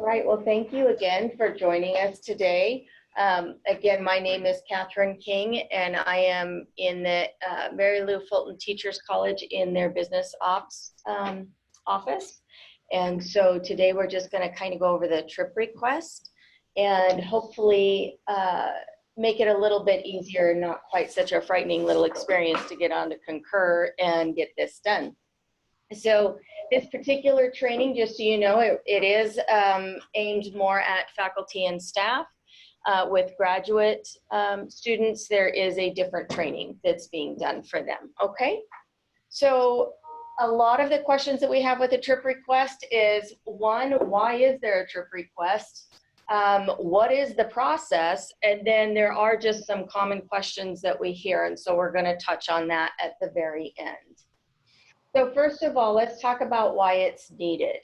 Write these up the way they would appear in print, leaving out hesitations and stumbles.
right, well, thank you again for joining us today. Again, my name is Catherine King, and I am in the Mary Lou Fulton Teachers College in their business ops office. And so today we're just going to kind of go over the trip request and hopefully make it a little bit easier and not quite such a frightening little experience to get on to Concur and get this done. So this particular training, just so you know, it is aimed more at faculty and staff. With graduate students, there is a different training that's being done for them, okay? So a lot of the questions that we have with a trip request is, one, why is there a trip request? What is the process? And then there are just some common questions that we hear, and so we're gonna touch on that at the very end. So first of all, let's talk about why it's needed.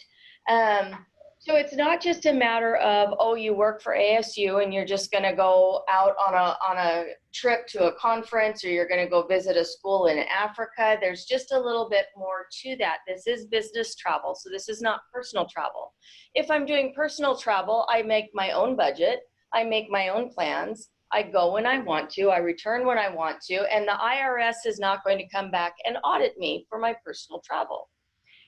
So it's not just a matter of, oh, you work for ASU and you're just going to go out on a trip to a conference, or you're going to go visit a school in Africa. There's just a little bit more to that. This is business travel, so this is not personal travel. If I'm doing personal travel, I make my own budget, I make my own plans. I go when I want to, I return when I want to, and the IRS is not going to come back and audit me for my personal travel.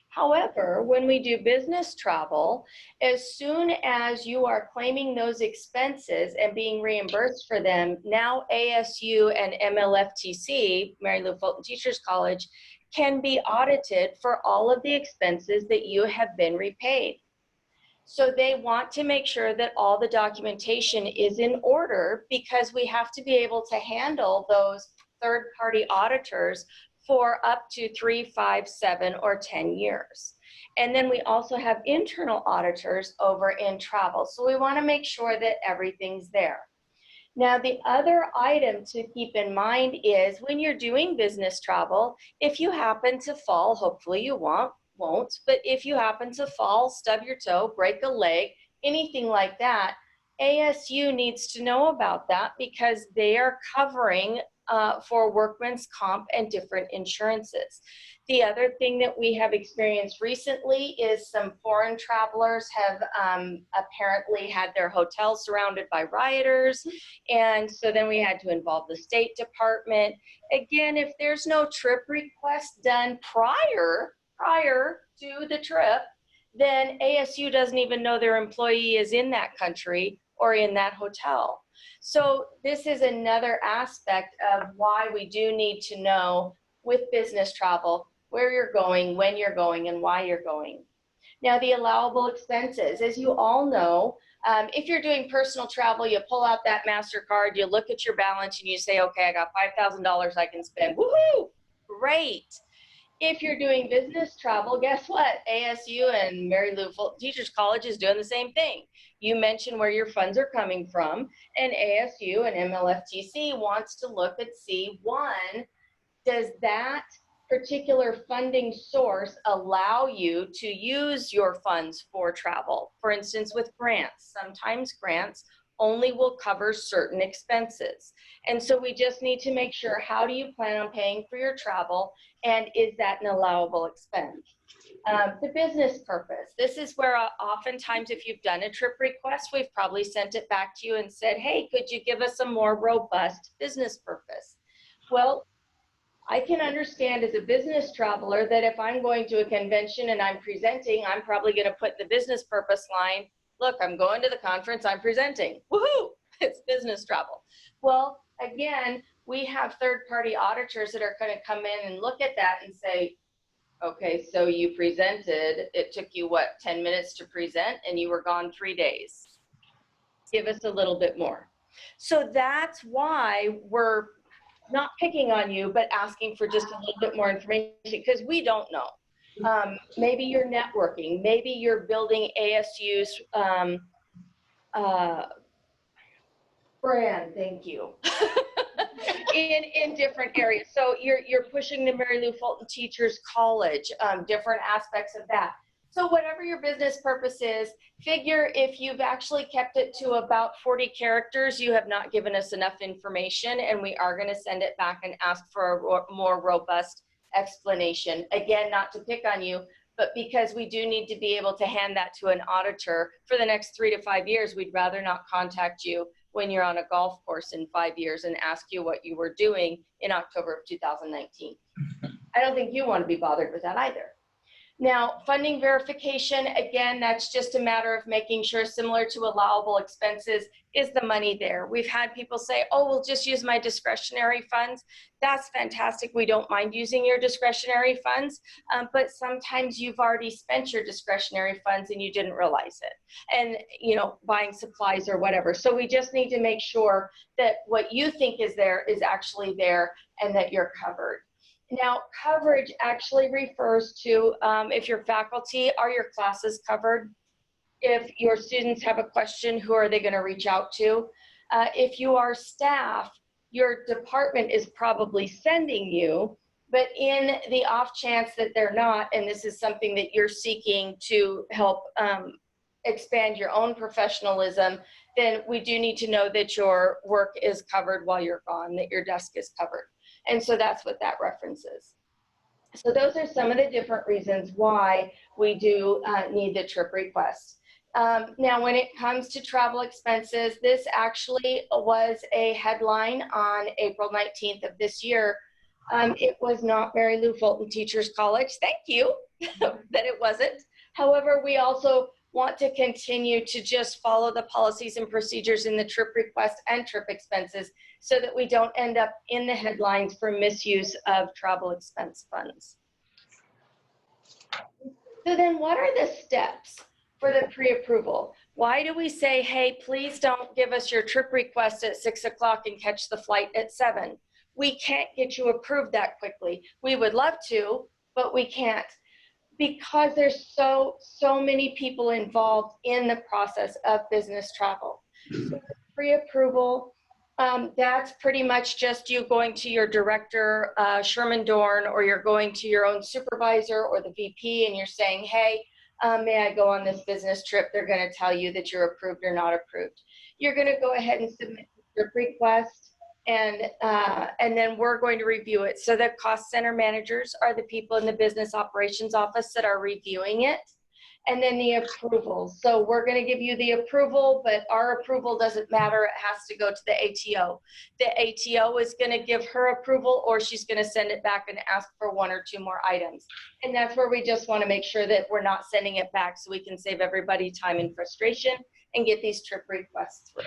However, when we do business travel, as soon as you are claiming those expenses and being reimbursed for them, now ASU and MLFTC, Mary Lou Fulton Teachers College, can be audited for all of the expenses that you have been repaid. So they want to make sure that all the documentation is in order, because we have to be able to handle those third-party auditors for up to 3, 5, 7, or 10 years. And then we also have internal auditors over in travel. So we want to make sure that everything's there. Now, the other item to keep in mind is when you're doing business travel, if you happen to fall, hopefully you won't, but if you happen to fall, stub your toe, break a leg, anything like that, ASU needs to know about that, because they are covering for workman's comp and different insurances. The other thing that we have experienced recently is some foreign travelers have apparently had their hotels surrounded by rioters, and so then we had to involve the State Department. Again, if there's no trip request done prior to the trip, then ASU doesn't even know their employee is in that country or in that hotel. So this is another aspect of why we do need to know with business travel where you're going, when you're going, and why you're going. Now, the allowable expenses, as you all know, if you're doing personal travel, you pull out that MasterCard, you look at your balance, and you say, okay, I got $5,000 I can spend. Woohoo! Great. If you're doing business travel, guess what? ASU and Mary Lou Fulton Teachers College is doing the same thing. You mention where your funds are coming from, and ASU and MLFTC wants to look and see, one, does that particular funding source allow you to use your funds for travel? For instance, with grants, sometimes grants only will cover certain expenses. And so we just need to make sure, how do you plan on paying for your travel, and is that an allowable expense? The business purpose. This is where oftentimes if you've done a trip request, we've probably sent it back to you and said, hey, could you give us a more robust business purpose? Well, I can understand as a business traveler that if I'm going to a convention and I'm presenting, I'm probably going to put the business purpose line, look, I'm going to the conference, I'm presenting. Woohoo! It's business travel. Well, again, we have third-party auditors that are going to come in and look at that and say, okay, so you presented, it took you, what, 10 minutes to present, and you were gone 3 days. Give us a little bit more. So that's why we're not picking on you, but asking for just a little bit more information, because we don't know. Maybe you're networking, maybe you're building ASU's brand, thank you, in different areas. So you're pushing the Mary Lou Fulton Teachers College, different aspects of that. So whatever your business purpose is, figure if you've actually kept it to about 40 characters, you have not given us enough information, and we are going to send it back and ask for a more robust explanation. Again, not to pick on you, But because we do need to be able to hand that to an auditor for the next 3 to 5 years, we'd rather not contact you when you're on a golf course in 5 years and ask you what you were doing in October of 2019. I don't think you want to be bothered with that either. Now, funding verification, again, that's just a matter of making sure, similar to allowable expenses, is the money there? We've had people say, oh, we'll just use my discretionary funds. That's fantastic. We don't mind using your discretionary funds, but sometimes you've already spent your discretionary funds and you didn't realize it. And, you know, buying supplies or whatever. So we just need to make sure that what you think is there is actually there and that you're covered. Now, coverage actually refers to if your faculty, are your classes covered? If your students have a question, who are they going to reach out to? If you are staff, your department is probably sending you, but in the off chance that they're not, and this is something that you're seeking to help expand your own professionalism, then we do need to know that your work is covered while you're gone, that your desk is covered. And so that's what that references. So those are some of the different reasons why we do need the trip request. Now, when it comes to travel expenses, this actually was a headline on April 19th of this year. It was not Mary Lou Fulton Teachers College. Thank you that it wasn't. However, we also want to continue to just follow the policies and procedures in the trip request and trip expenses so that we don't end up in the headlines for misuse of travel expense funds. So then what are the steps for the pre-approval? Why do we say, hey, please don't give us your trip request at 6 o'clock and catch the flight at 7? We can't get you approved that quickly. We would love to, but we can't, because there's so many people involved in the process of business travel. So pre-approval, that's pretty much just you going to your director, Sherman Dorn, or you're going to your own supervisor or the VP and you're saying, hey, may I go on this business trip? They're going to tell you that you're approved or not approved. You're going to go ahead and submit the trip request, and then we're going to review it. So the cost center managers are the people in the business operations office that are reviewing it, and then the approval. So we're going to give you the approval, but our approval doesn't matter. It has to go to the ATO. The ATO is going to give her approval, or she's going to send it back and ask for 1 or 2 more items. And that's where we just want to make sure that we're not sending it back so we can save everybody time and frustration and get these trip requests through.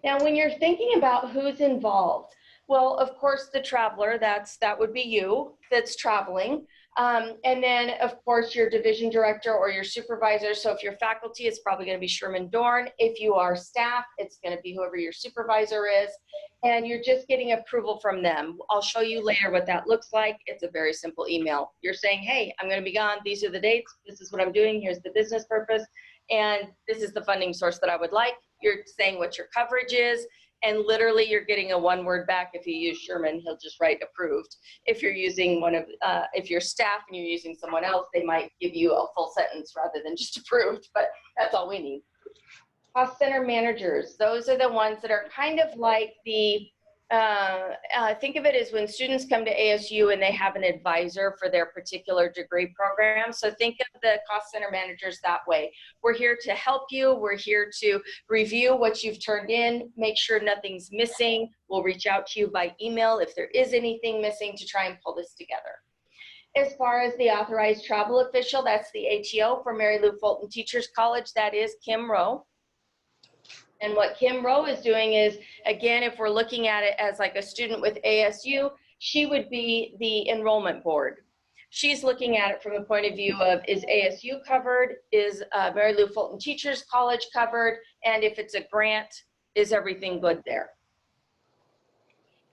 Now, when you're thinking about who's involved, well, of course, the traveler, that would be you that's traveling. And then, of course, your division director or your supervisor. So if you're faculty, it's probably going to be Sherman Dorn. If you are staff, it's going to be whoever your supervisor is. And you're just getting approval from them. I'll show you later what that looks like. It's a very simple email. You're saying, hey, I'm going to be gone. These are the dates. This is what I'm doing. Here's the business purpose. And this is the funding source that I would like. You're saying what your coverage is. And literally you're getting a 1-word back. If you use Sherman, he'll just write approved. If you're using if you're staff and you're using someone else, they might give you a full sentence rather than just approved, but that's all we need. Cost center managers, those are the ones that are kind of like the, think of it as when students come to ASU and they have an advisor for their particular degree program. So think of the cost center managers that way. We're here to help you. We're here to review what you've turned in, make sure nothing's missing. We'll reach out to you by email if there is anything missing to try and pull this together. As far as the authorized travel official, that's the ATO for Mary Lou Fulton Teachers College. That is Kim Rowe. And what Kim Rowe is doing is, again, if we're looking at it as like a student with ASU, she would be the enrollment board. She's looking at it from the point of view of, is ASU covered? Is Mary Lou Fulton Teachers College covered? And if it's a grant, is everything good there?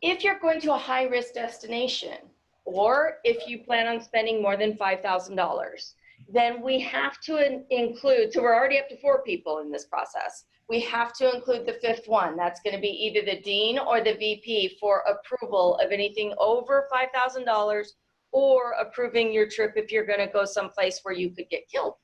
If you're going to a high-risk destination, or if you plan on spending more than $5,000, then we have to include, so we're already up to 4 people in this process. We have to include the 5th one. That's going to be either the dean or the VP for approval of anything over $5,000 or approving your trip if you're going to go someplace where you could get killed.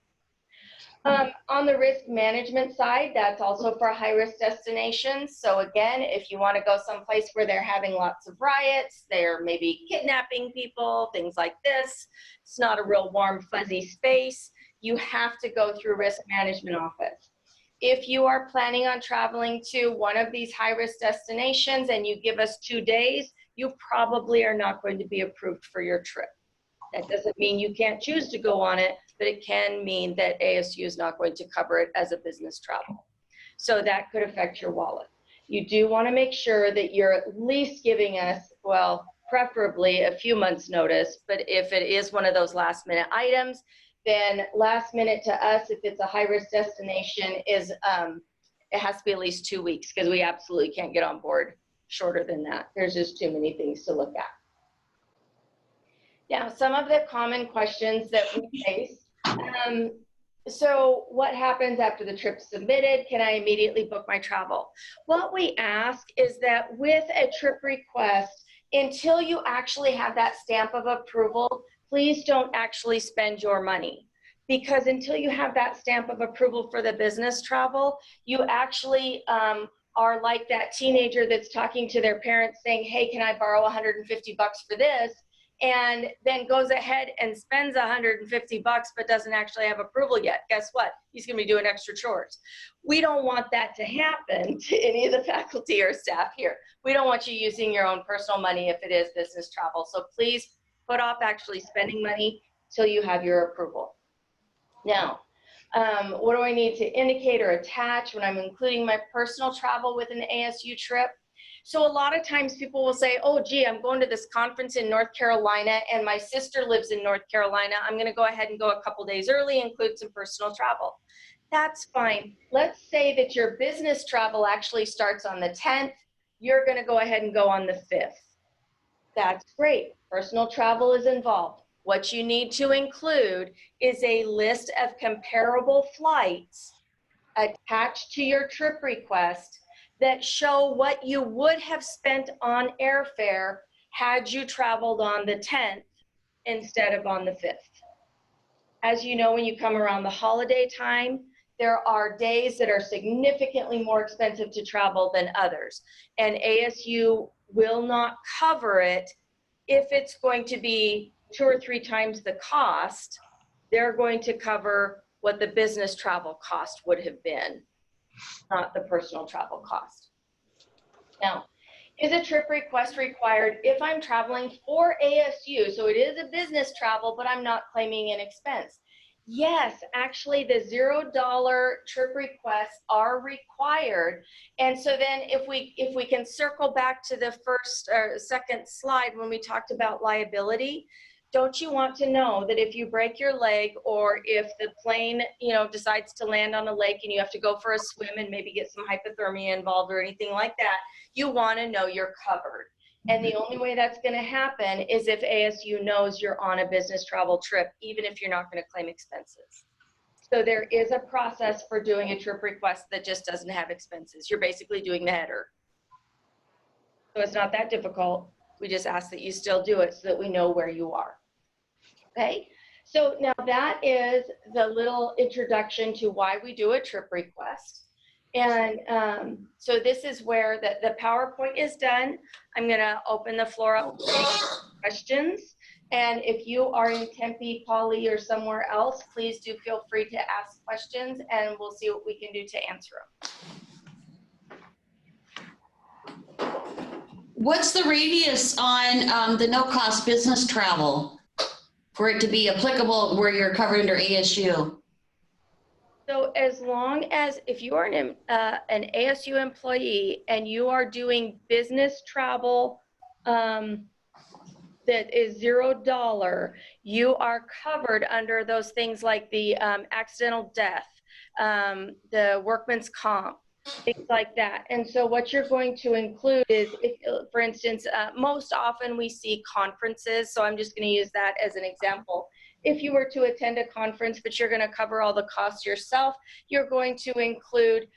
On the risk management side, that's also for high-risk destinations. So again, if you want to go someplace where they're having lots of riots, they're maybe kidnapping people, things like this, it's not a real warm, fuzzy space, you have to go through risk management office. If you are planning on traveling to one of these high-risk destinations and you give us 2 days, you probably are not going to be approved for your trip. That doesn't mean you can't choose to go on it, but it can mean that ASU is not going to cover it as a business travel. So that could affect your wallet. You do want to make sure that you're at least giving us, well, preferably a few months notice, but if it is one of those last minute items, then last minute to us, if it's a high risk destination, is it has to be at least 2 weeks, because we absolutely can't get on board shorter than that. There's just too many things to look at. Now, some of the common questions that we face. So what happens after the trip's submitted? Can I immediately book my travel? What we ask is that with a trip request, until you actually have that stamp of approval, please don't actually spend your money. Because until you have that stamp of approval for the business travel, you actually are like that teenager that's talking to their parents saying, hey, can I borrow 150 bucks for this? And then goes ahead and spends 150 bucks but doesn't actually have approval yet. Guess what? He's going to be doing extra chores. We don't want that to happen to any of the faculty or staff here. We don't want you using your own personal money if it is business travel. So please put off actually spending money till you have your approval. Now, what do I need to indicate or attach when I'm including my personal travel with an ASU trip? So a lot of times people will say, oh, gee, I'm going to this conference in North Carolina and my sister lives in North Carolina. I'm going to go ahead and go a couple days early, include some personal travel. That's fine. Let's say that your business travel actually starts on the 10th. You're going to go ahead and go on the 5th. That's great. Personal travel is involved. What you need to include is a list of comparable flights attached to your trip request that show what you would have spent on airfare had you traveled on the 10th instead of on the 5th. As you know, when you come around the holiday time, there are days that are significantly more expensive to travel than others. And ASU will not cover it if it's going to be 2 or 3 times the cost. They're going to cover what the business travel cost would have been, not the personal travel cost. Now, is a trip request required if I'm traveling for ASU? So it is a business travel, but I'm not claiming an expense. Yes, actually the $0 trip requests are required. And so then if we can circle back to the first or second slide when we talked about liability, don't you want to know that if you break your leg or if the plane, decides to land on a lake and you have to go for a swim and maybe get some hypothermia involved or anything like that, you want to know you're covered. And the only way that's going to happen is if ASU knows you're on a business travel trip, even if you're not going to claim expenses. So there is a process for doing a trip request that just doesn't have expenses. You're basically doing the header. So it's not that difficult. We just ask that you still do it so that we know where you are. Okay, so now that is the little introduction to why we do a trip request. And so this is where the PowerPoint is done. I'm going to open the floor up for questions. And if you are in Tempe, Poly, or somewhere else, please do feel free to ask questions and we'll see what we can do to answer them. What's the radius on the no-cost business travel for it to be applicable where you're covered under ASU? So as long as, if you are an ASU employee and you are doing business travel that is $0, you are covered under those things like the accidental death, the workman's comp, things like that. And so what you're going to include is, if, for instance, most often we see conferences, so I'm just going to use that as an example. If you were to attend a conference, but you're going to cover all the costs yourself, you're going to include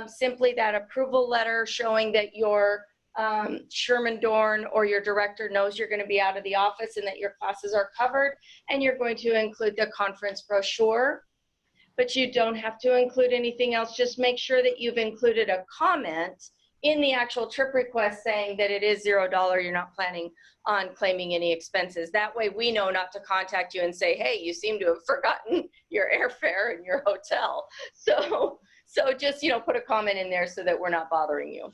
simply that approval letter showing that your Sherman Dorn or your director knows you're going to be out of the office and that your classes are covered, and you're going to include the conference brochure. but you don't have to include anything else. Just make sure that you've included a comment in the actual trip request saying that it is $0. You're not planning on claiming any expenses. That way we know not to contact you and say, hey, you seem to have forgotten your airfare and your hotel. So just, you know, put a comment in there so that we're not bothering you.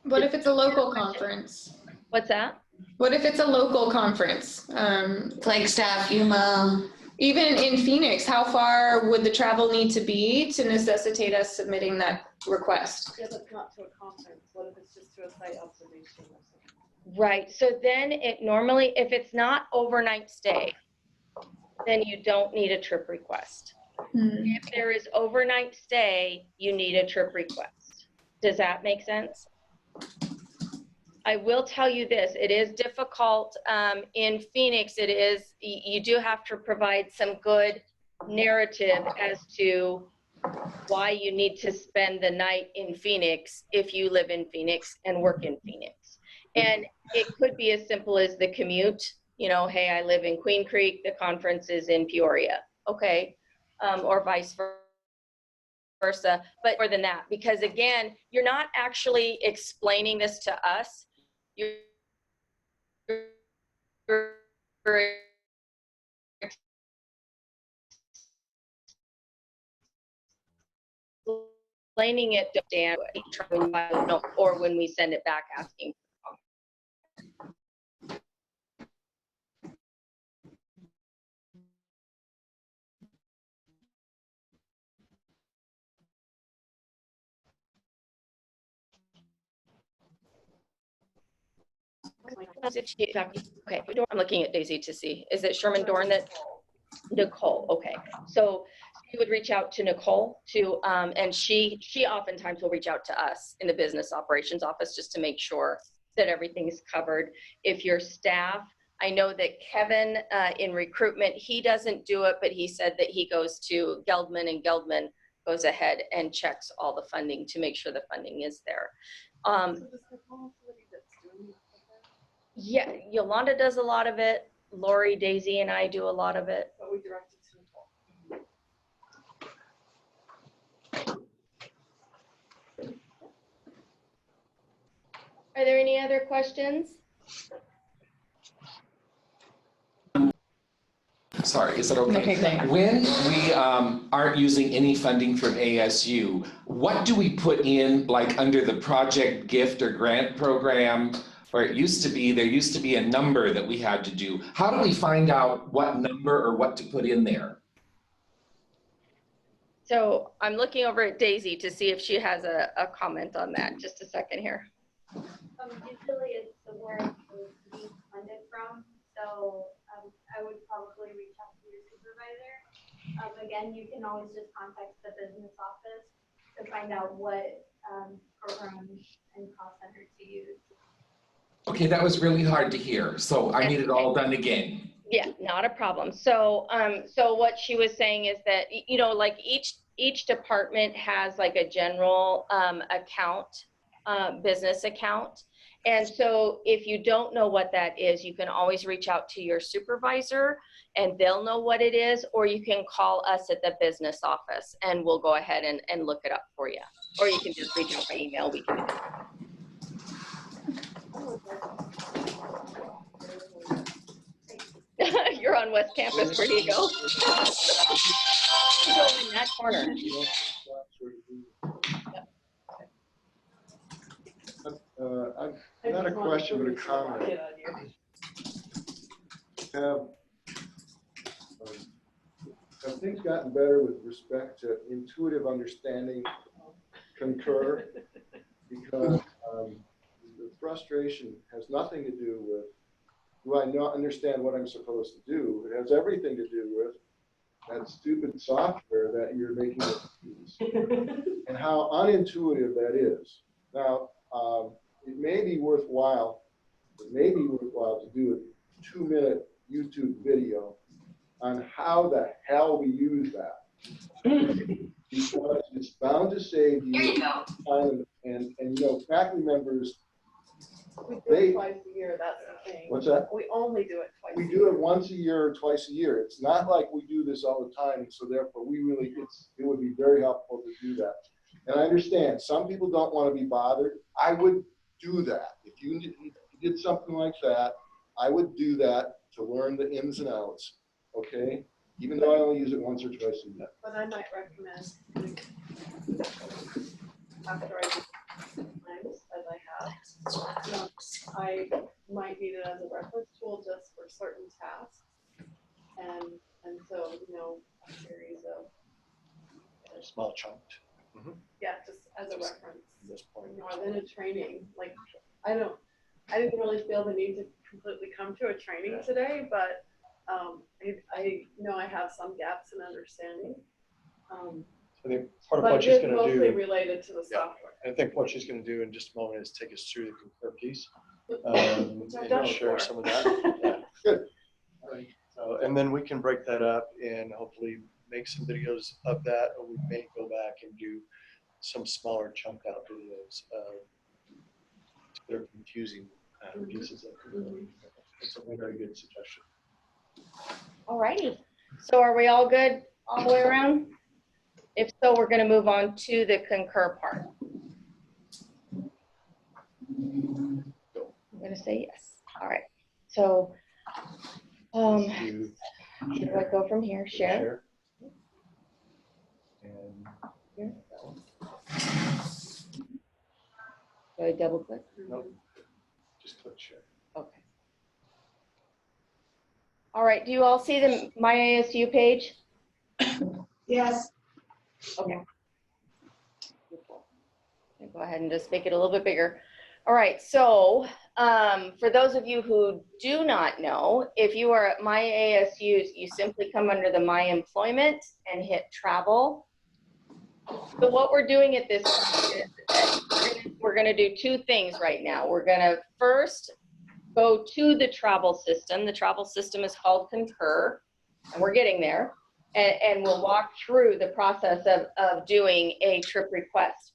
What if it's a local conference? What's that? What if it's a local conference? Flagstaff, Yuma. Even in Phoenix, how far would the travel need to be to necessitate us submitting that request? Yeah, but not to a conference. What if it's just to a site observation or something? Right, so then it normally, if it's not overnight stay, then you don't need a trip request. If there is overnight stay, you need a trip request. Does that make sense? I will tell you this, it is difficult in Phoenix. It is, you do have to provide some good narrative as to why you need to spend the night in Phoenix if you live in Phoenix and work in Phoenix. And it could be as simple as the commute, you know, hey, I live in Queen Creek, the conference is in Peoria, okay, or vice versa, but more than that, because again, you're not actually explaining this to us. You're explaining it to Dan or when we send it back asking. Okay, I'm looking at Daisy to see. Is it Sherman Dorn that? Nicole, okay. So you would reach out to Nicole to, and she oftentimes will reach out to us in the business operations office just to make sure that everything is covered. If your staff, I know that Kevin in recruitment, he doesn't do it, but he said that he goes to Geldman and Geldman goes ahead and checks all the funding to make sure the funding is there. Yeah, Yolanda does a lot of it. Lori, Daisy, and I do a lot of it. But we direct it to Nicole. Are there any other questions? Sorry, is that okay? Okay, thanks. When we aren't using any funding from ASU, what do we put in, like under the project gift or grant program? Where it used to be, there used to be a number that we had to do. How do we find out what number or what to put in there? So I'm looking over at Daisy to see if she has a comment on that. Just a second here. Usually it's the where it's being funded from. So I would probably reach out to your supervisor. Again, you can always just contact the business office to find out what program and cost center to use. Okay, that was really hard to hear. So I need it all done again. Yeah, not a problem. So so what she was saying is that, you know, like each department has like a general account, business account. And so if you don't know what that is, you can always reach out to your supervisor and they'll know what it is, or you can call us at the business office and we'll go ahead and look it up for you. Or you can just reach out by email. We can do that. You're on West Campus. Where do you go? You go in that corner. Not a question, but a comment. Have things gotten better with respect to intuitive understanding, concur? Because the frustration has nothing to do with, do I not understand what I'm supposed to do? It has everything to do with that stupid software that you're making us use and how unintuitive that is. Now, it may be worthwhile to do a 2-minute YouTube video on how the hell we use that. Because it's bound to save you time and you know, faculty members We do They- it twice a year, that's the thing. What's that? We only do it twice. We do it once a year or twice a year. It's not like we do this all the time, so therefore it would be very helpful to do that. And I understand, some people don't want to be bothered. I would do that. If you did something like that, I would do that to learn the ins and outs, okay? Even though I only use it once or twice a year. But I might recommend after I do times as I have, I might need it as a reference tool just for certain tasks. And so, a series of, Small chunk just as a reference. at this point. More than a training, like, I didn't really feel the need to completely come to a training today, but I know I have some gaps in understanding. I think part of But what she's it's gonna mostly do, related to the Yeah. software. I think what she's gonna do in just a moment is take us through the concur piece. Which And I've done share before. some of that. Yeah. Good. So, and then we can break that up and hopefully make some videos of that, or we may go back and do some smaller chunked out videos of their confusing pieces of it. It's a very good suggestion. Alrighty. So are we all good all the way around? If so, we're going to move on to the concur part. I'm going to say yes. All right. So, You where do I go from here? Share. And Here. Do I double click? nope, just click share. Okay. All right. Do you all see the My ASU page? Yes. Okay. I'll go ahead and just make it a little bit bigger. All right, so for those of you who do not know, if you are at My ASUs, you simply come under the My Employment and hit Travel. So what we're doing at this point is we're going to do two things right now. We're going to first go to the travel system. The travel system is called Concur, and we're getting there. And we'll walk through the process of doing a trip request.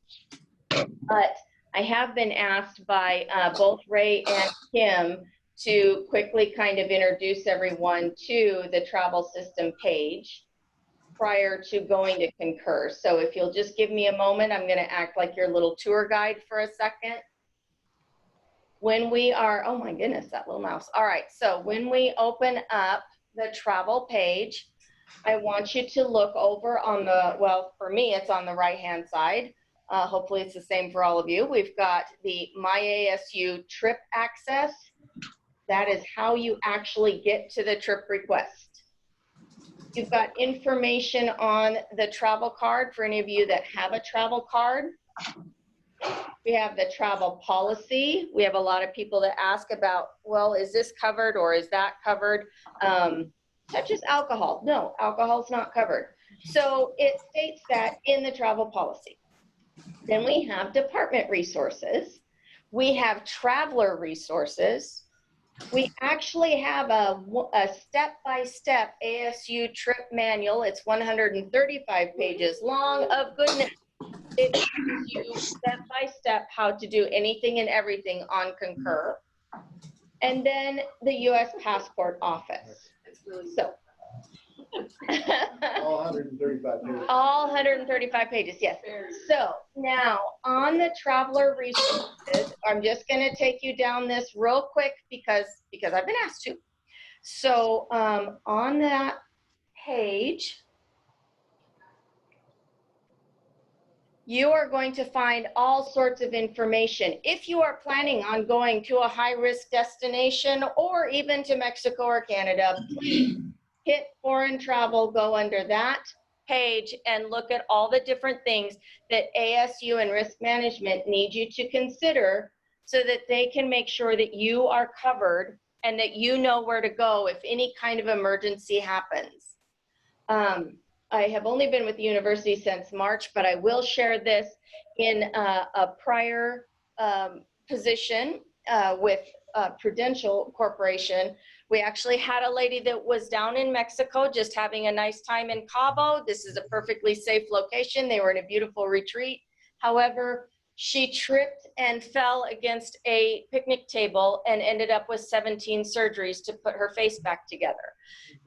But I have been asked by both Ray and Kim to quickly kind of introduce everyone to the travel system page prior to going to Concur. So if you'll just give me a moment, I'm going to act like your little tour guide for a second. When we are, oh my goodness, that little mouse. All right, so when we open up the travel page, I want you to look over on the, well, for me, it's on the right-hand side. Hopefully it's the same for all of you. We've got the My ASU trip access. That is how you actually get to the trip request. You've got information on the travel card for any of you that have a travel card. We have the travel policy. We have a lot of people that ask about, well, is this covered or is that covered? Such as alcohol. No, alcohol is not covered. So it states that in the travel policy. Then we have department resources. We have traveler resources. We actually have a step-by-step ASU trip manual. It's 135 pages long of goodness. It shows you step-by-step how to do anything and everything on Concur. And then the U.S. Passport Office. It's really So. All 135 pages. All 135 pages, yes. So now on the traveler resources, I'm just going to take you down this real quick because I've been asked to. So on that page, you are going to find all sorts of information. If you are planning on going to a high-risk destination or even to Mexico or Canada, please hit foreign travel, go under that page and look at all the different things that ASU and risk management need you to consider so that they can make sure that you are covered and that you know where to go if any kind of emergency happens. I have only been with the university since March, but I will share this in a prior position with Prudential Corporation. We actually had a lady that was down in Mexico just having a nice time in Cabo. This is a perfectly safe location. They were in a beautiful retreat. However, She tripped and fell against a picnic table and ended up with 17 surgeries to put her face back together.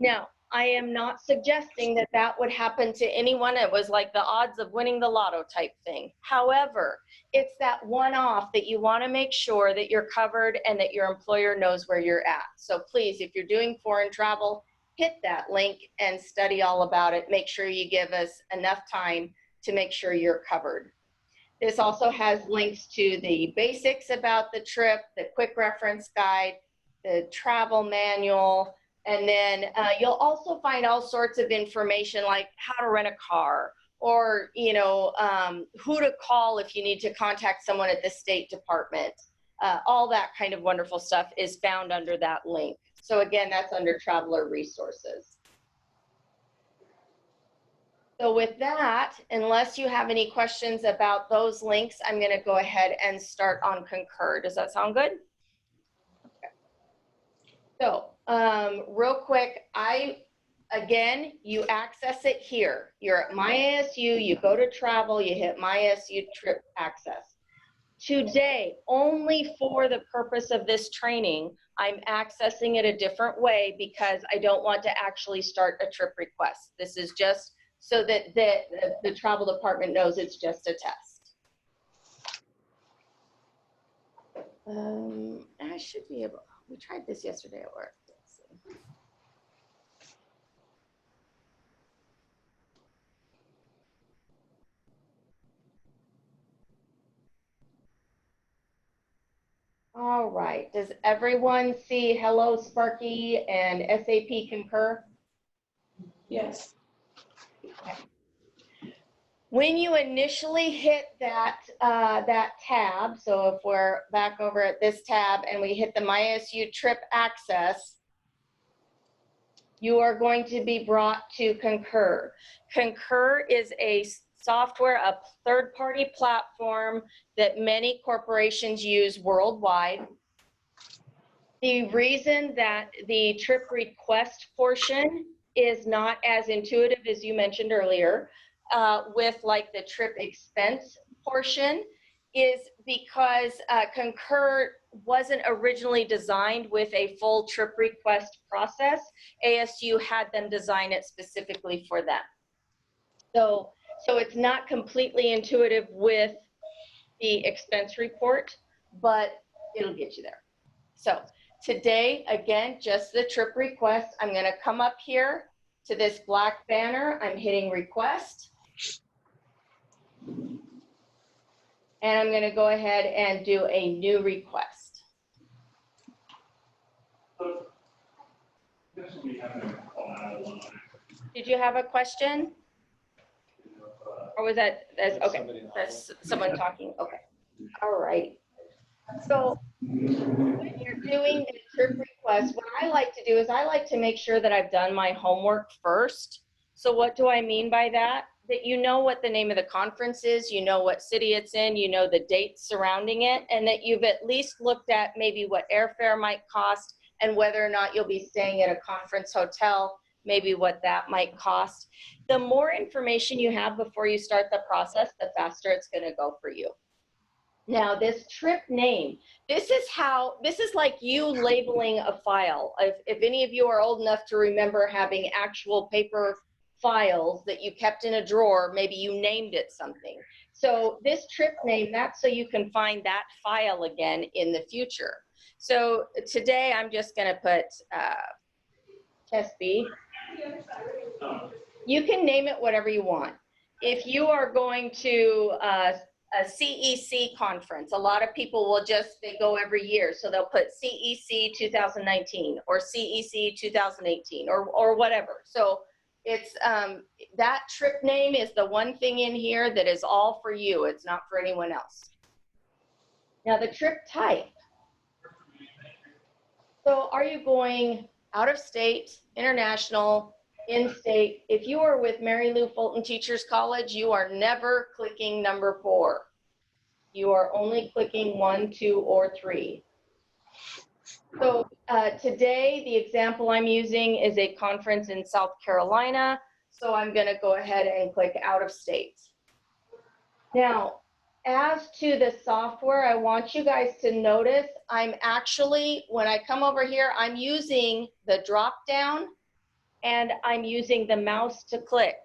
Now, I am not suggesting that that would happen to anyone. It was like the odds of winning the lotto type thing. However, it's that one-off that you want to make sure that you're covered and that your employer knows where you're at. So please, if you're doing foreign travel, hit that link and study all about it. Make sure you give us enough time to make sure you're covered. This also has links to the basics about the trip, the quick reference guide, the travel manual, and then you'll also find all sorts of information like how to rent a car, or who to call if you need to contact someone at the State Department. All that kind of wonderful stuff is found under that link. So again, that's under Traveler Resources. So with that, unless you have any questions about those links, I'm going to go ahead and start on Concur. Does that sound good? Okay. So real quick, again, you access it here. You're at My ASU, you go to travel, you hit My ASU trip access. Today, only for the purpose of this training, I'm accessing it a different way because I don't want to actually start a trip request. This is just so that the travel department knows it's just a test. I should be able, we tried this yesterday at work. Let's see. All right, does everyone see Hello Sparky and SAP Concur? Yes. Okay. When you initially hit that tab, so if we're back over at this tab and we hit the MySU Trip Access, you are going to be brought to Concur. Concur is a software, a third-party platform that many corporations use worldwide. The reason that the trip request portion is not as intuitive as you mentioned earlier, with like the trip expense portion, is because Concur wasn't originally designed with a full trip request process. ASU had them design it specifically for them. So it's not completely intuitive with the expense report, but it'll get you there. So today, again, just the trip request. I'm going to come up here to this black banner. I'm hitting request. And I'm going to go ahead and do a new request. Did you have a question? Or was that, that's someone talking? Okay. All right. So when you're doing the trip request, what I like to do is I like to make sure that I've done my homework first. So what do I mean by that? That you know what the name of the conference is, you know what city it's in, you know the dates surrounding it, and that you've at least looked at maybe what airfare might cost and whether or not you'll be staying at a conference hotel, maybe what that might cost. The more information you have before you start the process, the faster it's going to go for you. Now, this trip name, this is like you labeling a file. If any of you are old enough to remember having actual paper files that you kept in a drawer, maybe you named it something. So this trip name, that's so you can find that file again in the future. So today I'm just going to put test B. You can name it whatever you want. If you are going to a CEC conference, a lot of people will they go every year. So they'll put CEC 2019 or CEC 2018 or whatever. So it's that trip name is the one thing in here that is all for you. It's not for anyone else. Now the trip type. So are you going out of state, international, in-state? If you are with Mary Lou Fulton Teachers College, you are never clicking number 4. You are only clicking 1, 2, or 3. So today, the example I'm using is a conference in South Carolina. So I'm going to go ahead and click out of state. Now, as to the software, I want you guys to notice I'm actually, when I come over here, I'm using the drop down and I'm using the mouse to click.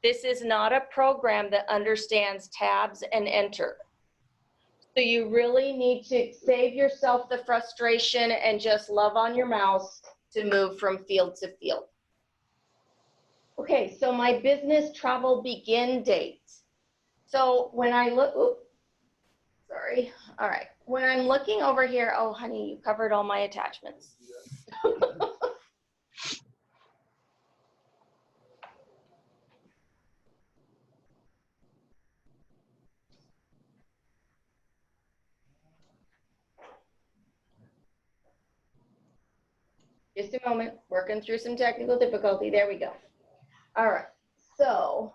This is not a program that understands tabs and enter. So you really need to save yourself the frustration and just love on your mouse to move from field to field. Okay, so my business travel begin date. So when I look, oops, sorry, all right. When I'm looking over here, oh honey, you covered all my attachments. Just a moment, working through some technical difficulty. There we go. All right, so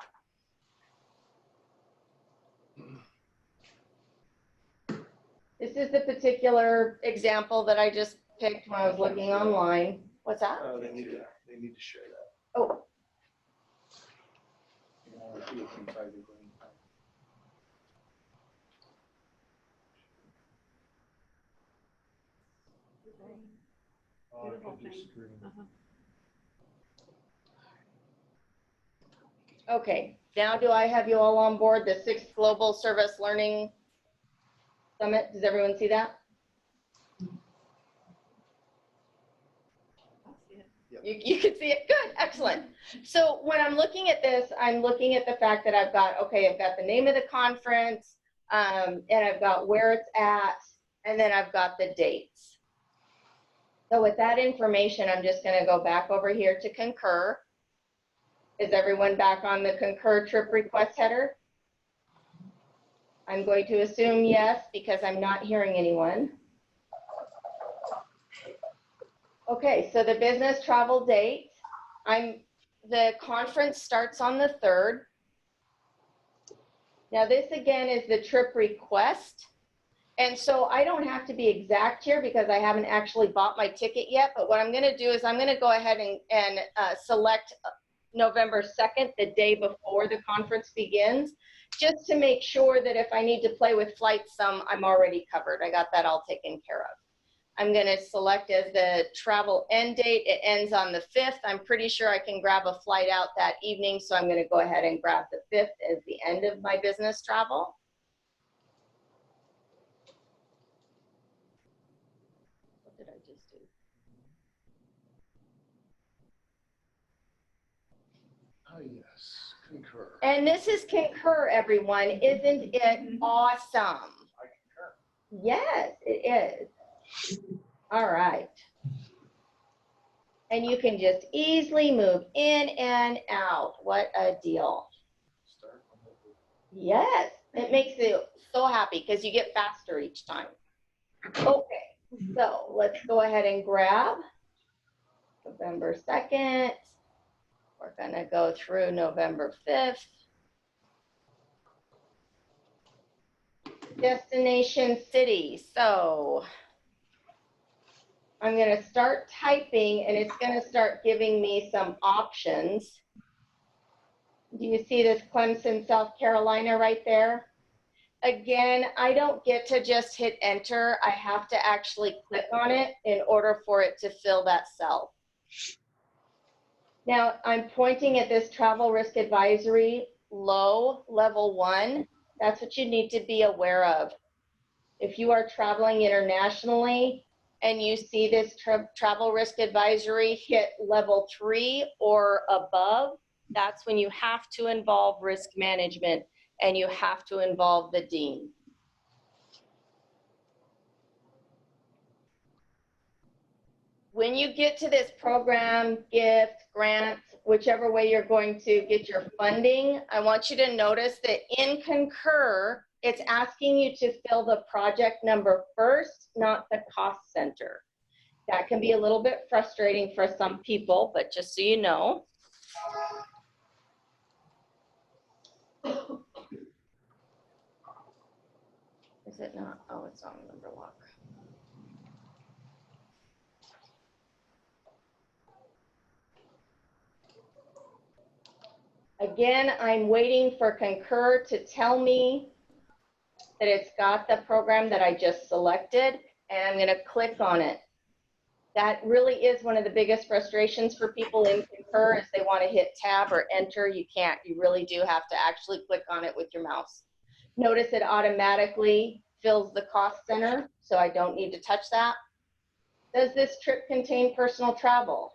this is the particular example that I just picked when I was looking online. What's that? They need to share that. Oh, Beautiful thing. okay. Now do I have you all on board the 6th Global Service Learning Summit? Does everyone see that? You can see it. Good. Excellent. So when I'm looking at this, I'm looking at the fact that I've got the name of the conference, and I've got where it's at, and then I've got the dates. So with that information, I'm just going to go back over here to Concur. Is everyone back on the Concur trip request header? I'm going to assume yes, because I'm not hearing anyone. Okay, so the business travel date, the conference starts on the 3rd. Now this again is the trip request. And so I don't have to be exact here because I haven't actually bought my ticket yet, but what I'm gonna do is I'm gonna go ahead and select November 2nd, the day before the conference begins, just to make sure that if I need to play with flights some, I'm already covered. I got that all taken care of. I'm going to select as the travel end date. It ends on the 5th. I'm pretty sure I can grab a flight out that evening, so I'm going to go ahead and grab the 5th as the end of my business travel. What did I just do? Oh, yes, Concur. And this is Concur, everyone. Isn't it awesome? I concur. Yes, it is. All right. And you can just easily move in and out. What a deal. Yes, it makes you so happy because you get faster each time. Okay, so let's go ahead and grab November 2nd. We're going to go through November 5th. Destination city. So I'm going to start typing and it's going to start giving me some options. Do you see this Clemson, South Carolina right there? Again, I don't get to just hit enter. I have to actually click on it in order for it to fill that cell. Now I'm pointing at this travel risk advisory low, level 1. That's what you need to be aware of. If you are traveling internationally and you see this travel risk advisory hit level 3 or above, that's when you have to involve risk management and you have to involve the dean. When you get to this program, gift, grant, whichever way you're going to get your funding, I want you to notice that in Concur, it's asking you to fill the project number first, not the cost center. That can be a little bit frustrating for some people, but just so you know. Is it not? Oh, it's on number lock. Again, I'm waiting for Concur to tell me that it's got the program that I just selected, and I'm gonna click on it. That really is one of the biggest frustrations for people in Concur is they wanna hit tab or enter. You can't, you really do have to actually click on it with your mouse. Notice it automatically fills the cost center, so I don't need to touch that. Does this trip contain personal travel?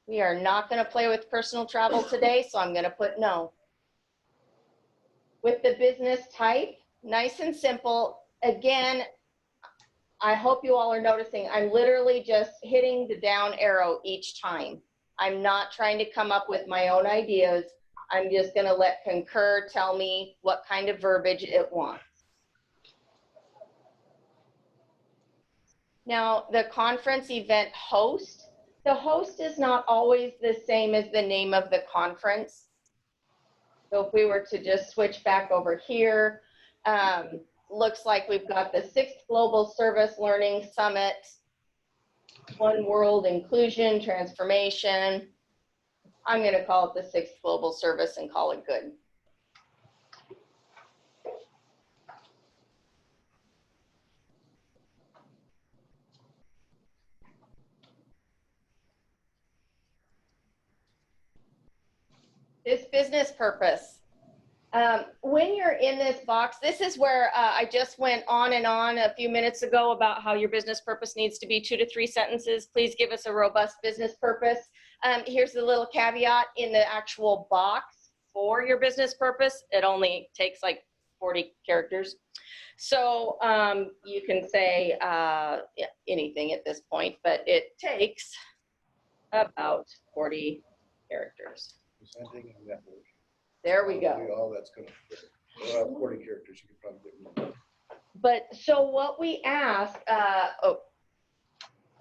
We are not gonna play with personal travel today, so I'm gonna put no. With the business type, nice and simple. Again, I hope you all are noticing, I'm literally just hitting the down arrow each time. I'm not trying to come up with my own ideas. I'm just gonna let Concur tell me what kind of verbiage it wants. Now, the conference event host, the host is not always the same as the name of the conference. So if we were to just switch back over here, looks like we've got the 6th Global Service Learning Summit, One World Inclusion Transformation. I'm going to call it the 6th Global Service and call it good. This business purpose. When you're in this box, this is where I just went on and on a few minutes ago about how your business purpose needs to be 2 to 3 sentences. Please give us a robust business purpose. Here's the little caveat in the actual box for your business purpose. It only takes like 40 characters. So you can say anything at this point, but it takes about 40 characters. There we go. All that's going to 40 characters. You could probably get more. But so what we ask,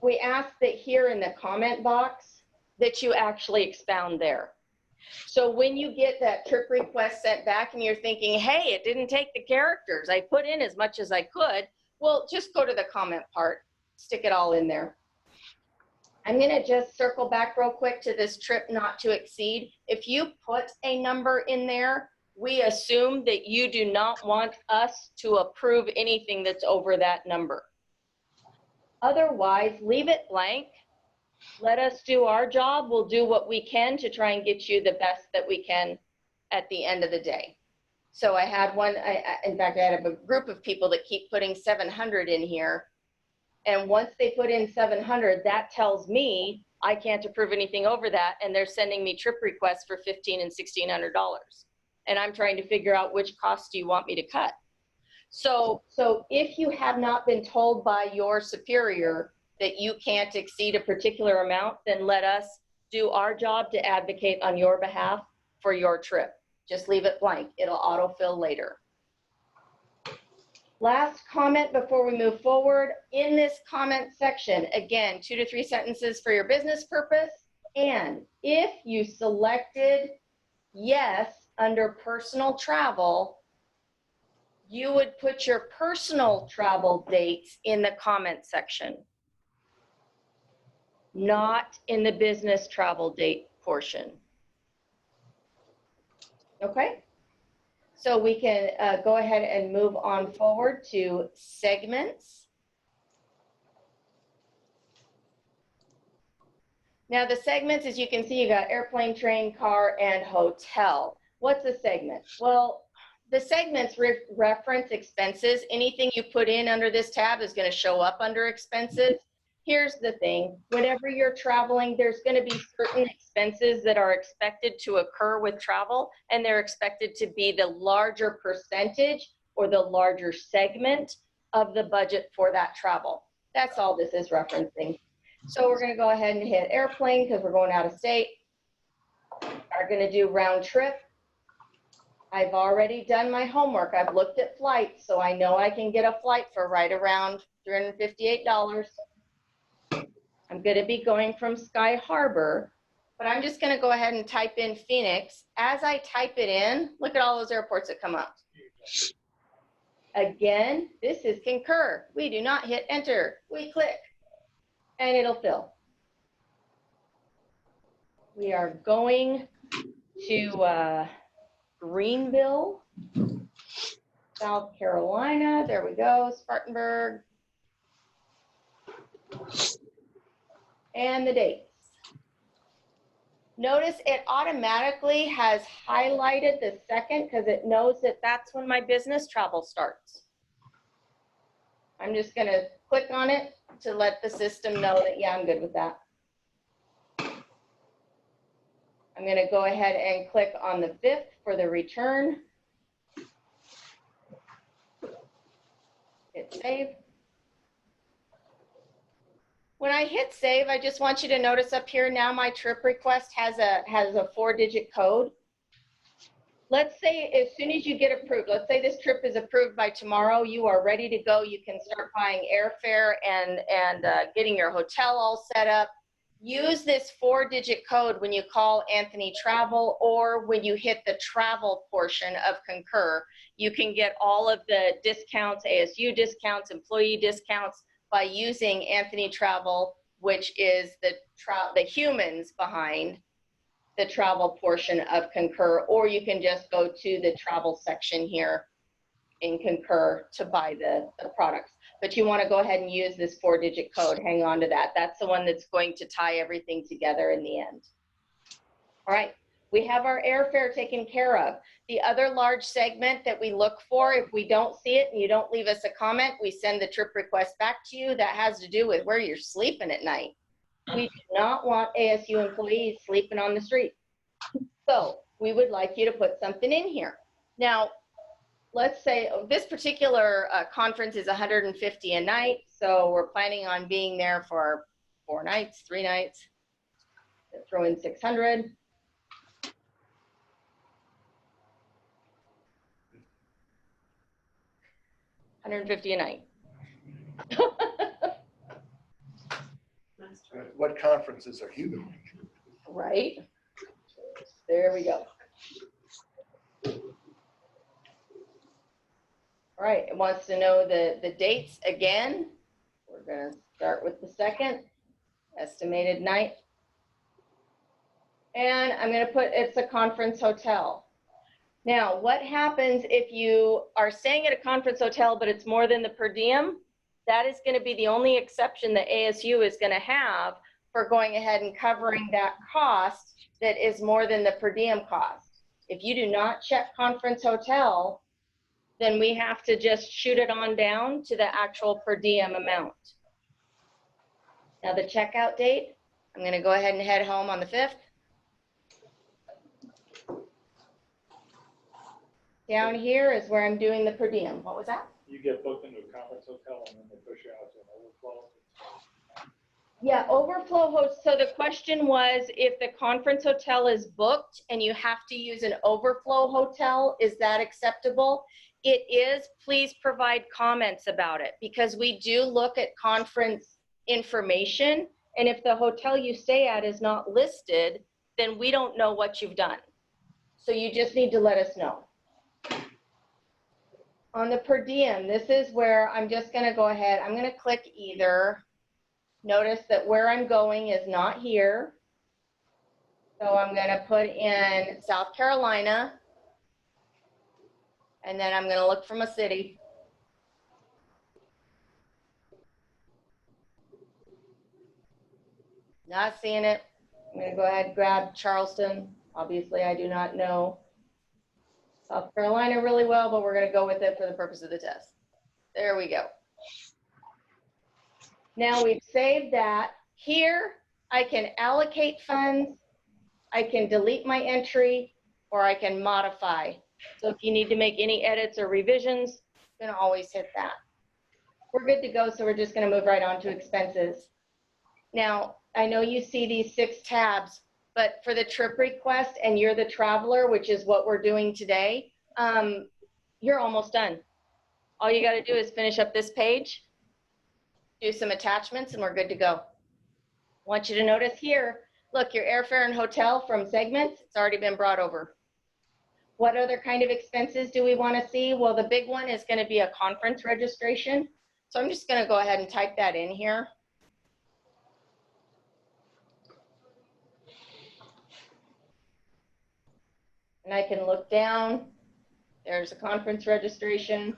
we ask that here in the comment box that you actually expound there. So when you get that trip request sent back and you're thinking, hey, it didn't take the characters, I put in as much as I could, well, just go to the comment part, stick it all in there. I'm going to just circle back real quick to this trip not to exceed. If you put a number in there, we assume that you do not want us to approve anything that's over that number. Otherwise, leave it blank. Let us do our job. We'll do what we can to try and get you the best that we can at the end of the day. So I had one, in fact, I had a group of people that keep putting 700 in here. And once they put in 700, that tells me I can't approve anything over that. And they're sending me trip requests for $1,500 and $1,600. And I'm trying to figure out which costs do you want me to cut. So if you have not been told by your superior that you can't exceed a particular amount, then let us do our job to advocate on your behalf for your trip. Just leave it blank. It'll autofill later. Last comment before we move forward. In this comment section, again, 2 to 3 sentences for your business purpose. And if you selected yes under personal travel, you would put your personal travel dates in the comment section, not in the business travel date portion. Okay? So we can go ahead and move on forward to segments. Now the segments, as you can see, you got airplane, train, car, and hotel. What's a segment? Well, the segments reference expenses. Anything you put in under this tab is going to show up under expenses. Here's the thing, whenever you're traveling, there's going to be certain expenses that are expected to occur with travel, and they're expected to be the larger percentage or the larger segment of the budget for that travel. That's all this is referencing. So we're going to go ahead and hit airplane because we're going out of state. We're going to do round trip. I've already done my homework. I've looked at flights, so I know I can get a flight for right around $358. I'm going to be going from Sky Harbor, but I'm just going to go ahead and type in Phoenix. As I type it in, look at all those airports that come up. Again, this is Concur. We do not hit enter. We click, and it'll fill. We are going to Greenville. South Carolina, there we go, Spartanburg. And the dates. Notice it automatically has highlighted the second because it knows that that's when my business travel starts. I'm just going to click on it to let the system know that, yeah, I'm good with that. I'm going to go ahead and click on the 5th for the return. Hit save. When I hit save, I just want you to notice up here now my trip request has a 4-digit code. Let's say as soon as you get approved, let's say this trip is approved by tomorrow, you are ready to go. You can start buying airfare and getting your hotel all set up. Use this 4-digit code when you call Anthony Travel or when you hit the travel portion of Concur. You can get all of the discounts, ASU discounts, employee discounts by using Anthony Travel, which is the humans behind the travel portion of Concur, or you can just go to the travel section here in Concur to buy the products. But you want to go ahead and use this 4-digit code. Hang on to that. That's the one that's going to tie everything together in the end. All right, we have our airfare taken care of. The other large segment that we look for, if we don't see it and you don't leave us a comment, we send the trip request back to you. That has to do with where you're sleeping at night. We do not want ASU employees sleeping on the street. So we would like you to put something in here. Now, let's say this particular conference is $150 a night. So we're planning on being there for 4 nights, 3 nights. Throw in 600. $150 a night. What conferences are you going to? Right. There we go. All right, it wants to know the dates again. We're going to start with the 2nd, estimated night. And I'm going to put it's a conference hotel. Now, what happens if you are staying at a conference hotel, but it's more than the per diem? That is going to be the only exception that ASU is going to have for going ahead and covering that cost that is more than the per diem cost. If you do not check conference hotel, then we have to just shoot it on down to the actual per diem amount. Now the checkout date, I'm going to go ahead and head home on the 5th. Down here is where I'm doing the per diem. What was that? You get booked into a conference hotel and then they push you out to an overflow. Yeah, overflow host. So the question was, if the conference hotel is booked and you have to use an overflow hotel, is that acceptable? It is. Please provide comments about it because we do look at conference information. And if the hotel you stay at is not listed, then we don't know what you've done. So you just need to let us know. On the per diem, this is where I'm just going to go ahead. I'm going to click either. Notice that where I'm going is not here. So I'm going to put in South Carolina. And then I'm going to look from a city. Not seeing it. I'm going to go ahead and grab Charleston. Obviously, I do not know South Carolina really well, but we're going to go with it for the purpose of the test. There we go. Now we've saved that. Here, I can allocate funds, I can delete my entry, or I can modify. So if you need to make any edits or revisions, you can always hit that. We're good to go, so we're just going to move right on to expenses. Now, I know you see these 6 tabs, but for the trip request and you're the traveler, which is what we're doing today, you're almost done. All you got to do is finish up this page, do some attachments, and we're good to go. I want you to notice here, look, your airfare and hotel from segments, it's already been brought over. What other kind of expenses do we want to see? Well, the big one is going to be a conference registration. So I'm just going to go ahead and type that in here. And I can look down There's a conference registration.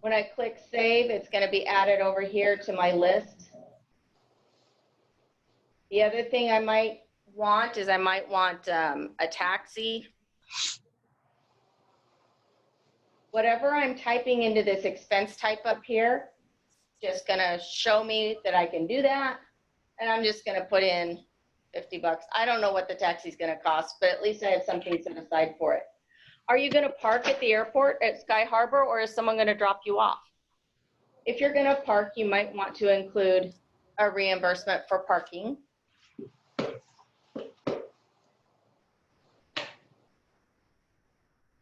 When I click save, it's going to be added over here to my list. The other thing I might want is a taxi. Whatever I'm typing into this expense type up here, just going to show me that I can do that. And I'm just going to put in 50 bucks. I don't know what the taxi is going to cost, but at least I have something set aside for it. Are you going to park at the airport at Sky Harbor, or is someone going to drop you off? If you're going to park, you might want to include a reimbursement for parking.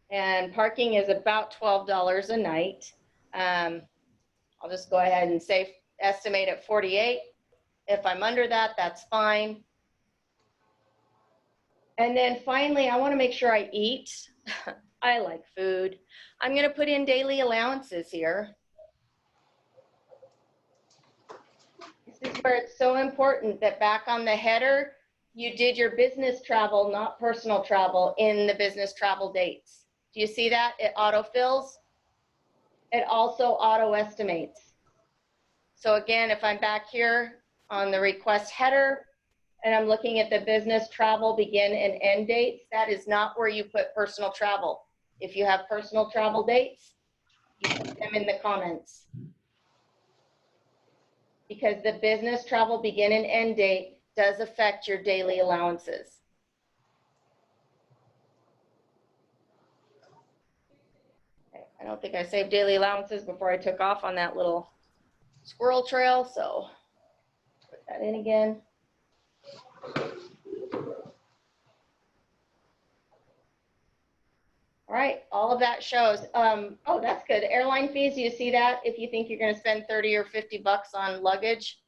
And parking is about $12 a night. I'll just go ahead and say estimate at 48. If I'm under that, that's fine. And then finally, I want to make sure I eat. I like food. I'm going to put in daily allowances here. This is where it's so important that back on the header, you did your business travel, not personal travel, in the business travel dates. Do you see that? It autofills. It also auto estimates. So again, if I'm back here on the request header and I'm looking at the business travel begin and end dates, that is not where you put personal travel. If you have personal travel dates, you put them in the comments. Because the business travel begin and end date does affect your daily allowances. Okay, I don't think I saved daily allowances before I took off on that little squirrel trail, so put that in again. All right, all of that shows. Oh, that's good. Airline fees, you see that? If you think you're going to spend 30 or 50 bucks on luggage,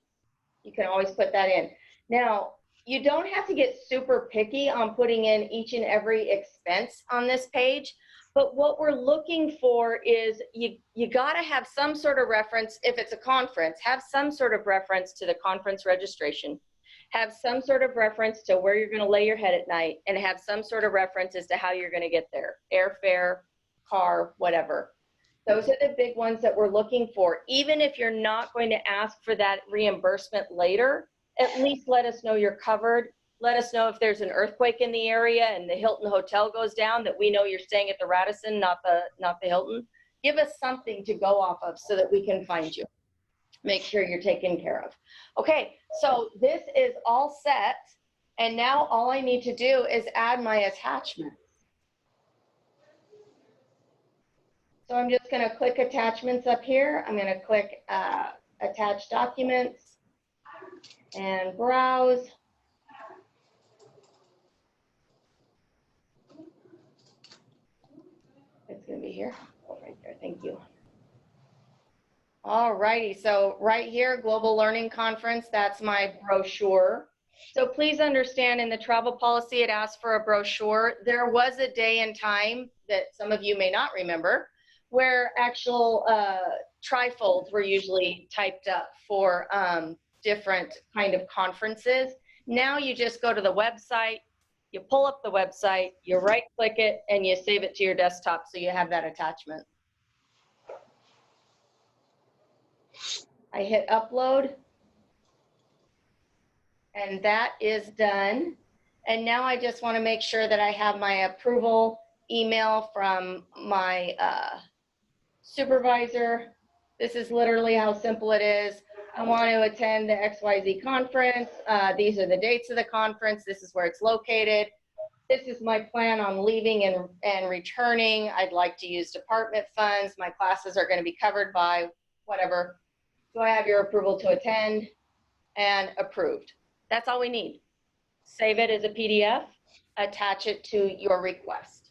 you can always put that in. Now, you don't have to get super picky on putting in each and every expense on this page, but what we're looking for is you got to have some sort of reference. If it's a conference, have some sort of reference to the conference registration. Have some sort of reference to where you're going to lay your head at night, and have some sort of reference as to how you're going to get there. Airfare, car, whatever. Those are the big ones that we're looking for. Even if you're not going to ask for that reimbursement later, at least let us know you're covered. Let us know if there's an earthquake in the area and the Hilton Hotel goes down, that we know you're staying at the Radisson, not the Hilton. Give us something to go off of so that we can find you. Make sure you're taken care of. Okay, so this is all set, and now all I need to do is add my attachments. So I'm just going to click attachments up here. I'm going to click attach documents and browse. It's going to be here. Oh, right there. Thank you. All righty, so right here, Global Learning Conference, that's my brochure. So please understand, in the travel policy, it asks for a brochure. There was a day and time that some of you may not remember where actual trifolds were usually typed up for different kind of conferences. Now you just go to the website, you pull up the website, you right click it, and you save it to your desktop so you have that attachment. I hit upload, and that is done. And now I just want to make sure that I have my approval email from my supervisor. This is literally how simple it is. I want to attend the XYZ conference. These are the dates of the conference. This is where it's located. This is my plan on leaving and returning. I'd like to use department funds. My classes are going to be covered by whatever. Do I have your approval to attend? And approved. That's all we need. Save it as a PDF, attach it to your request.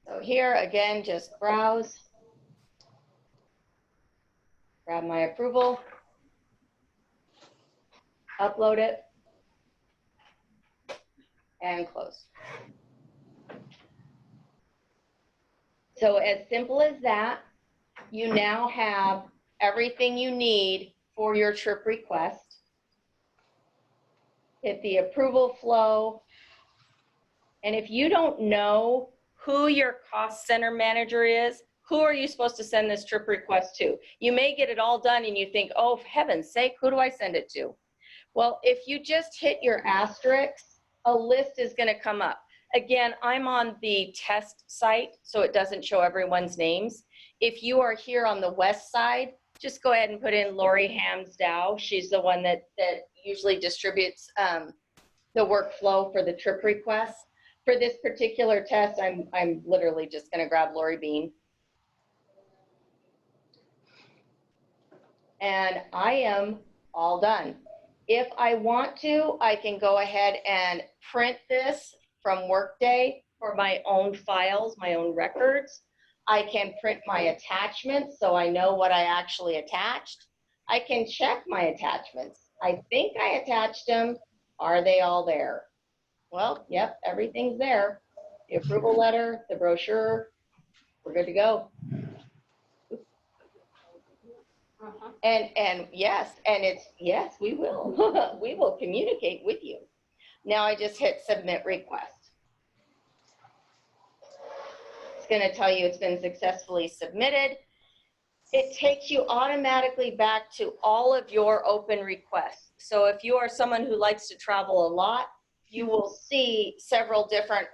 So here again, just browse, grab my approval, upload it, and close. So as simple as that. you now have everything you need for your trip request. Hit the approval flow. And if you don't know who your cost center manager is, who are you supposed to send this trip request to? You may get it all done and you think, oh, for heaven's sake, who do I send it to? Well, if you just hit your asterisk, a list is going to come up. Again, I'm on the test site, so it doesn't show everyone's names. If you are here on the west side, just go ahead and put in Lori Hamsdow. She's the one that usually distributes the workflow for the trip requests. For this particular test, I'm literally just going to grab Lori Bean. And I am all done. If I want to, I can go ahead and print this from Workday for my own files, my own records. I can print my attachments so I know what I actually attached. I can check my attachments. I think I attached them. Are they all there? Well, yep, everything's there. The approval letter, the brochure, we're good to go. And yes, and it's, yes, we will. We will communicate with you. Now I just hit submit request. It's going to tell you it's been successfully submitted. It takes you automatically back to all of your open requests. So if you are someone who likes to travel a lot, you will see several different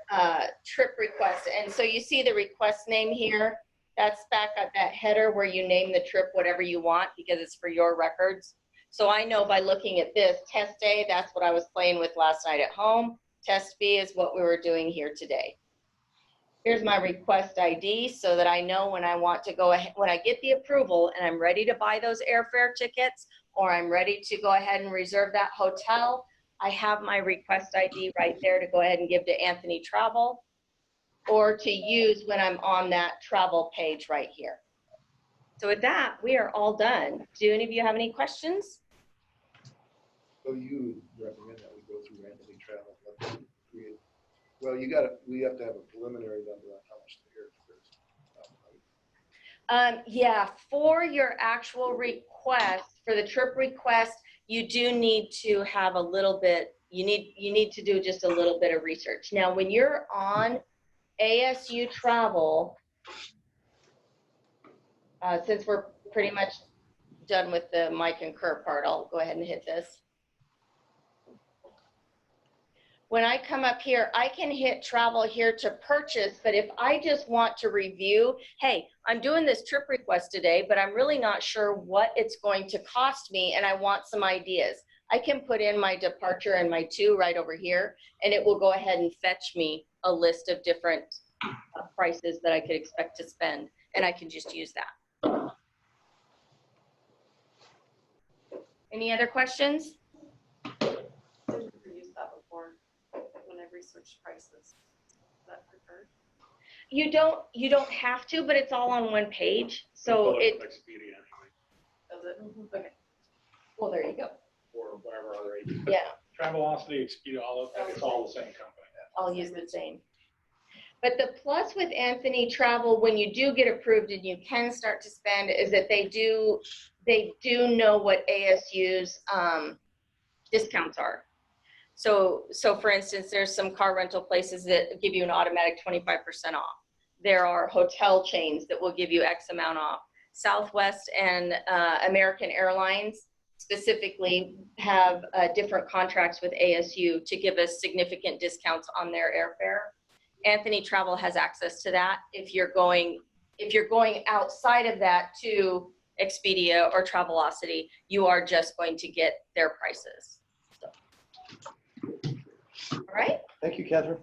trip requests. And so you see the request name here. That's back at that header where you name the trip whatever you want because it's for your records. So I know by looking at this, test A, that's what I was playing with last night at home. Test B is what we were doing here today. Here's my request ID so that I know when I want to go ahead, when I get the approval and I'm ready to buy those airfare tickets or I'm ready to go ahead and reserve that hotel, I have my request ID right there to go ahead and give to Anthony Travel or to use when I'm on that travel page right here. So with that, we are all done. Do any of you have any questions? So you recommend that we go through Anthony Travel? Well, we have to have a preliminary number on how much the airfare is. Yeah, for your actual request, for the trip request, you do need to have a little bit, you need to do just a little bit of research. Now, when you're on ASU Travel, since we're pretty much done with the my concur part, I'll go ahead and hit this. When I come up here, I can hit travel here to purchase, but if I just want to review, hey, I'm doing this trip request today, but I'm really not sure what it's going to cost me and I want some ideas. I can put in my departure and my to right over here, and it will go ahead and fetch me a list of different prices that I could expect to spend, and I can just use that. Any other questions? I've never used that before when I've researched prices. Is that preferred? You don't have to, but it's all on one page. So it. Expedia anyway, Does it? Okay. Well, there you go. or whatever other agency. Yeah, Travelocity, Expedia, all of that, it's all the same company. I'll use the same. But the plus with Anthony Travel, when you do get approved and you can start to spend, is that they do know what ASU's discounts are. So for instance, there's some car rental places that give you an automatic 25% off. There are hotel chains that will give you X amount off. Southwest and American Airlines specifically have different contracts with ASU to give us significant discounts on their airfare. Anthony Travel has access to that. If you're going outside of that to Expedia or Travelocity, you are just going to get their prices. So. All right. Thank you, Catherine.